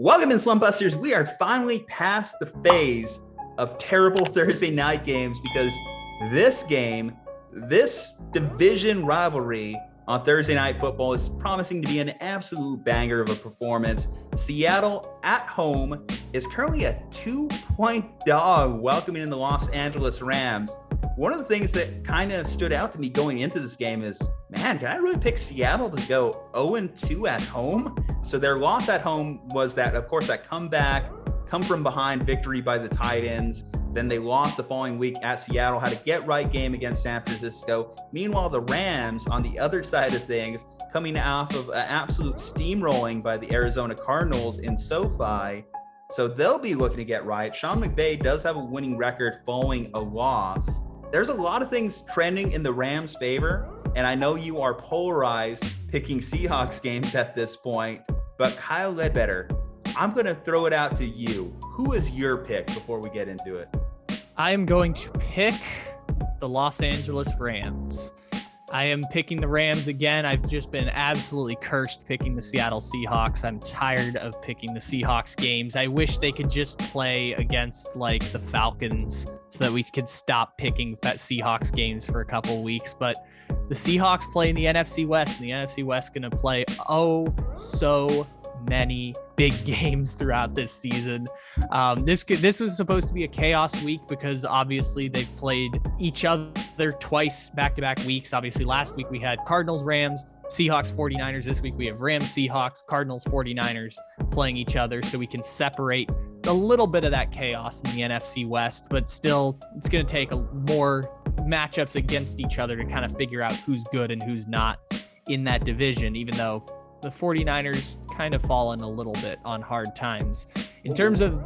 Welcome in, Slumpbusters. We are finally past the phase of terrible Thursday night games because this division rivalry on Thursday Night Football is promising to be an absolute banger of a performance. Seattle at home is currently a 2-point dog welcoming in the Los Angeles Rams. One of the things that kind of stood out to me going into this game is, man, can I really pick Seattle to go 0-2 at home? So their loss at home was that, of course, that comeback, come from behind victory by the tight ends. Then they lost the following week at Seattle, had a get-right game against San Francisco. Meanwhile, the Rams, on the other side of things, coming off of an absolute steamrolling by the Arizona Cardinals in SoFi. So they'll be looking to get right. Sean McVay does have a winning record following a loss. There's a lot of things trending in the Rams' favor, and I know you are polarized picking Seahawks games at this point, but Kyle Ledbetter, I'm going to throw it out to you. Who is your pick before we get into it? I am going to pick the Los Angeles Rams. I am picking the Rams again. I've just been absolutely cursed picking the Seattle Seahawks. I'm tired of picking the Seahawks games. I wish they could just play against like the Falcons so that we could stop picking Seahawks games for a couple weeks. But the Seahawks play in the NFC West, and the NFC West going to play so many big games throughout this season. This was supposed to be a chaos week because obviously they've played each other twice back-to-back weeks. Obviously last week we had Cardinals, Rams, Seahawks, 49ers. This week we have Rams, Seahawks, Cardinals, 49ers playing each other so we can separate a little bit of that chaos in the NFC West, but still it's going to take more matchups against each other to kind of figure out who's good and who's not in that division, even though the 49ers kind of fallen a little bit on hard times. In terms of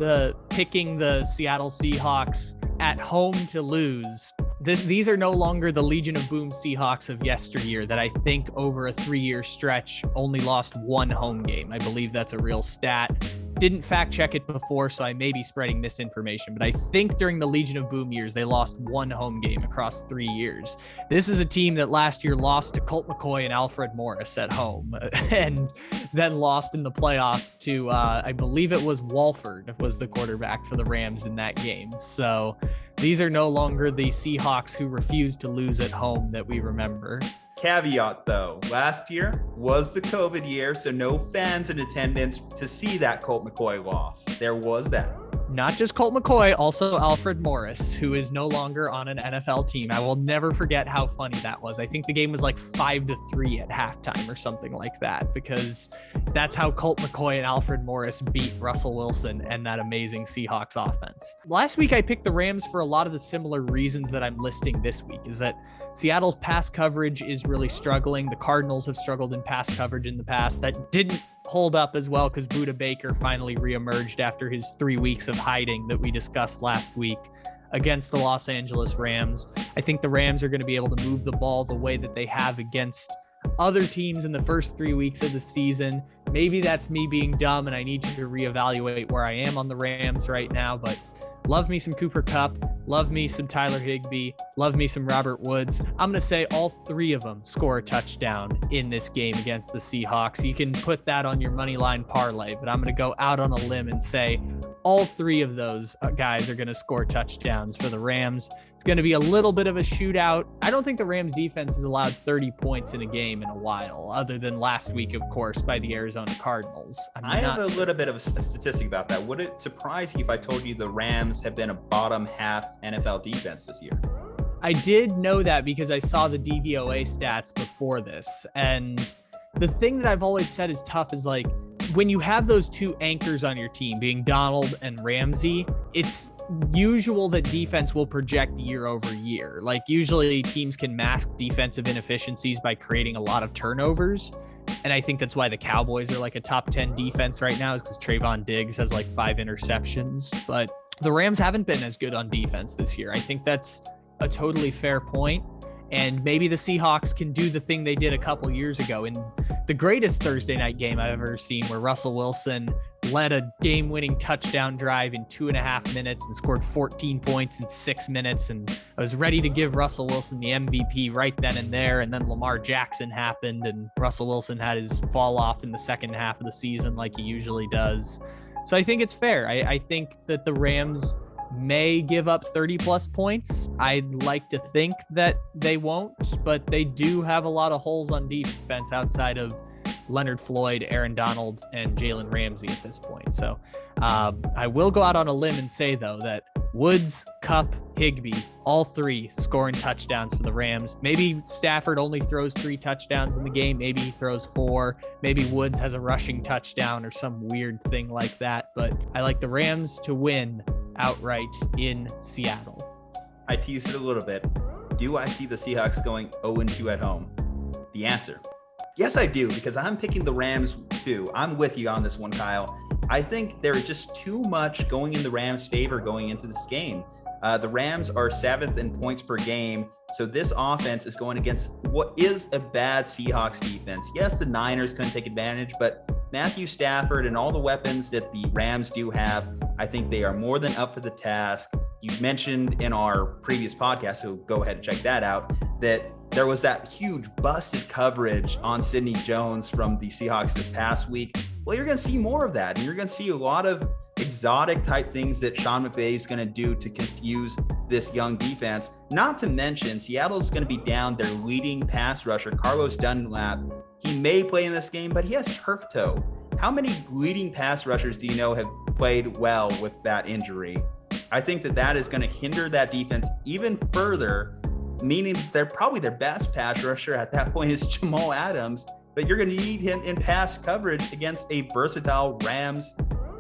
picking the Seattle Seahawks at home to lose, these are no longer the Legion of Boom Seahawks of yesteryear that I think over a 3-year stretch only lost one home game. I believe that's a real stat. Didn't fact check it before, so I may be spreading misinformation, but I think during the Legion of Boom years, they lost one home game across 3 years. This is a team that last year lost to Colt McCoy and Alfred Morris at home, and then lost in the playoffs to, I believe it was Walford was the quarterback for the Rams in that game. So these are no longer the Seahawks who refused to lose at home that we remember. Caveat though, last year was the COVID year, so no fans in attendance to see that Colt McCoy loss. There was that. Not just Colt McCoy, also Alfred Morris, who is no longer on an NFL team. I will never forget how funny that was. I think the game was like 5-3 at halftime or something like that, because that's how Colt McCoy and Alfred Morris beat Russell Wilson and that amazing Seahawks offense. Last week, I picked the Rams for a lot of the similar reasons that I'm listing this week, is that Seattle's pass coverage is really struggling. The Cardinals have struggled in pass coverage in the past. That didn't hold up as well because Budda Baker finally reemerged after his 3 weeks of hiding that we discussed last week against the Los Angeles Rams. I think the Rams are going to be able to move the ball the way that they have against other teams in the first 3 weeks of the season. Maybe that's me being dumb and I need to reevaluate where I am on the Rams right now, but love me some Cooper Kupp, love me some Tyler Higbee, love me some Robert Woods. I'm going to say all three of them score a touchdown in this game against the Seahawks. You can put that on your money line parlay, but I'm going to go out on a limb and say all three of those guys are going to score touchdowns for the Rams. It's going to be a little bit of a shootout. I don't think the Rams defense has allowed 30 points in a game in a while, other than last week, of course, by the Arizona Cardinals. I have a little bit of a statistic about that. Would it surprise you if I told you the Rams have been a bottom half NFL defense this year? I did know that because I saw the DVOA stats before this. And the thing that I've always said is tough is like, when you have those two anchors on your team being Donald and Ramsey, it's usual that defense will project year over year. Like usually teams can mask defensive inefficiencies by creating a lot of turnovers. And I think that's why the Cowboys are like a top 10 defense right now, is because Trayvon Diggs has like 5 interceptions. But the Rams haven't been as good on defense this year. I think that's a totally fair point. And maybe the Seahawks can do the thing they did a couple years ago in the greatest Thursday night game I've ever seen, where Russell Wilson led a game-winning touchdown drive in 2.5 minutes and scored 14 points in 6 minutes. And I was ready to give Russell Wilson the MVP right then and there. And then Lamar Jackson happened and Russell Wilson had his fall off in the second half of the season like he usually does. So I think it's fair. I think that the Rams may give up 30 plus points. I'd like to think that they won't, but they do have a lot of holes on defense outside of Leonard Floyd, Aaron Donald, and Jalen Ramsey at this point. So I will go out on a limb and say, though, that Woods, Kupp, Higbee, all three scoring touchdowns for the Rams. Maybe Stafford only throws 3 touchdowns in the game. Maybe he throws 4. Maybe Woods has a rushing touchdown or some weird thing like that. But I like the Rams to win outright in Seattle. I teased it a little bit. Do I see the Seahawks going 0-2 at home? The answer, yes, I do, because I'm picking the Rams too. I'm with you on this one, Kyle. I think there is just too much going in the Rams' favor going into this game. The Rams are 7th in points per game, so this offense is going against what is a bad Seahawks defense. Yes, the Niners couldn't take advantage, but Matthew Stafford and all the weapons that the Rams do have, I think they are more than up for the task. You mentioned in our previous podcast, so go ahead and check that out, that there was that huge busted coverage on Sidney Jones from the Seahawks this past week. Well, you're going to see more of that, and you're going to see a lot of exotic type things that Sean McVay is going to do to confuse this young defense. Not to mention, Seattle's going to be down their leading pass rusher, Carlos Dunlap. He may play in this game, but he has turf toe. How many leading pass rushers do you know have played well with that injury? I think that is going to hinder that defense even further, meaning they're probably their best pass rusher at that point is Jamal Adams, but you're going to need him in pass coverage against a versatile Rams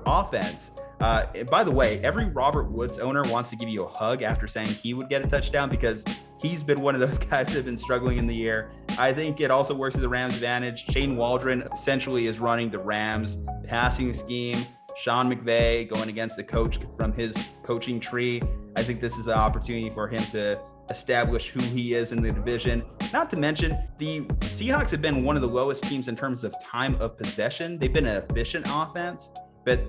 offense. By the way, every Robert Woods owner wants to give you a hug after saying he would get a touchdown because he's been one of those guys that have been struggling in the air. I think it also works to the Rams' advantage. Shane Waldron essentially is running the Rams passing scheme. Sean McVay going against the coach from his coaching tree. I think this is an opportunity for him to establish who he is in the division. Not to mention, the Seahawks have been one of the lowest teams in terms of time of possession. They've been an efficient offense, but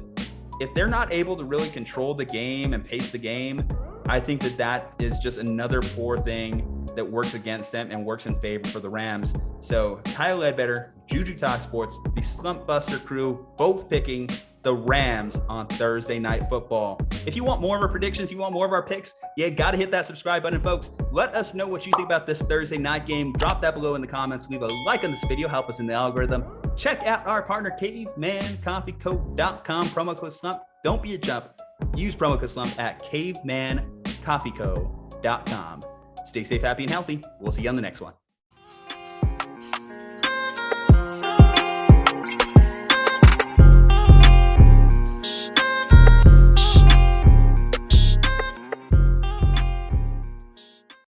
if they're not able to really control the game and pace the game, I think that is just another poor thing that works against them and works in favor for the Rams. So Kyle Ledbetter, Juju Talk Sports, the Slumpbuster crew, both picking the Rams on Thursday Night Football. If you want more of our predictions, you want more of our picks, you got to hit that subscribe button, folks. Let us know what you think about this Thursday night game. Drop that below in the comments. Leave a like on this video. Help us in the algorithm. Check out our partner, cavemancoffeeco.com. Promo code SLUMP. Don't be a chump. Use promo code SLUMP at cavemancoffeeco.com. Stay safe, happy, and healthy. We'll see you on the next one.